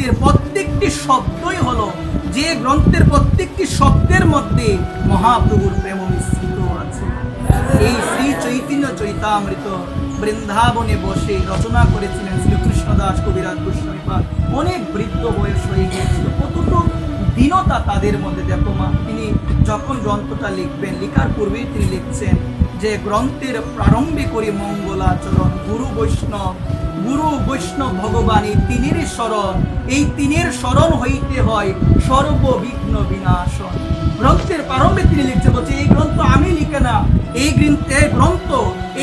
গ্রন্থের প্রত্যেকটি শব্দই হলো, যে গ্রন্থের প্রত্যেকটি শব্দের মধ্যে মহাপ্রভুর প্রেম মিশ্রিত আছে। এই শ্রী চৈতন্য চরিতামৃত বৃন্দাবনে বসে রচনা করেছিলেন শ্রীকৃষ্ণদাস কবিরাজ গোস্বামী পাদ। অনেক বৃদ্ধ বয়স হয়ে গিয়েছিল, কতটুকু দীনতা তাদের মধ্যে। দেখো মা, তিনি যখন গ্রন্থটা লিখবেন, লিখার পূর্বেই তিনি লিখছেন যে গ্রন্থের প্রারম্ভে করি মঙ্গলাচরণ, গুরু বৈষ্ণব ভগবান এই তিনের শরণ, এই তিনের শরণ হইতে হয় সর্ববিঘ্ন বিনাশন। গ্রন্থের প্রারম্ভে তিনি লিখছে, বলছে এই গ্রন্থ আমি লিখে না, এই গ্রন্থ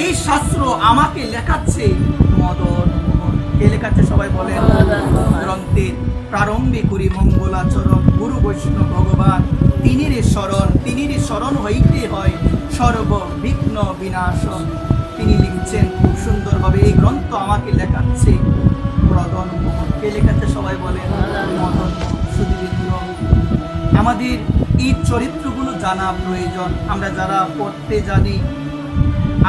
এই শাস্ত্র আমাকে লেখাচ্ছে মদন মোহন। কে লেখাচ্ছে সবাই বলেন? গ্রন্থের প্রারম্ভে করি মঙ্গলাচরণ, গুরু বৈষ্ণব ভগবান তিনির শরণ হইতে হয় সর্ববিঘ্ন বিনাশন। তিনি লিখছেন খুব সুন্দরভাবে, এই গ্রন্থ আমাকে লেখাচ্ছে মদন মোহন। কে লেখাচ্ছে সবাই বলেন? মদন মোহন। সুধীবৃন্দ, আমাদের এই চরিত্রগুলো জানা প্রয়োজন। আমরা যারা পড়তে জানি,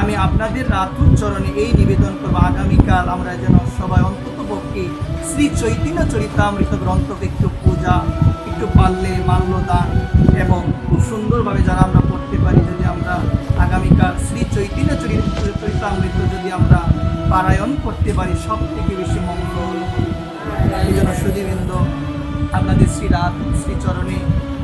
আমি আপনাদের রাতুল চরণে এই নিবেদন করবো, আগামীকাল আমরা যেন সবাই অন্তত পক্ষে শ্রী চৈতন্য চরিতামৃত গ্রন্থকে একটু পূজা, একটু পারলে মাল্যদান এবং খুব সুন্দরভাবে যারা আমরা পড়তে পারি, যদি আমরা আগামীকাল শ্রী চৈতন্য চরিতামৃত যদি আমরা পারায়ণ করতে পারি, সব থেকে বেশি মঙ্গল। এই জন্য সুধীবৃন্দ, আপনাদের শ্রীচরণে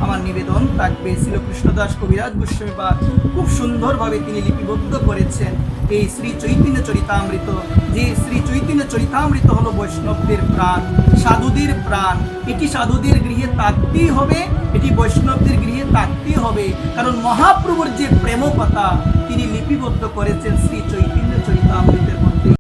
আমার নিবেদন থাকবে। শ্রীকৃষ্ণদাস কবিরাজ গোস্বামী পাদ খুব সুন্দরভাবে তিনি লিপিবদ্ধ করেছেন এই শ্রী চৈতন্য চরিতামৃত। যে শ্রী চৈতন্য চরিতামৃত হলো বৈষ্ণবদের প্রাণ, সাধুদের প্রাণ। এটি সাধুদের গৃহে থাকতেই হবে, এটি বৈষ্ণবদের গৃহে থাকতেই হবে, কারণ মহাপ্রভুর যে প্রেম কথা তিনি লিপিবদ্ধ করেছেন শ্রী চৈতন্য চরিতামৃত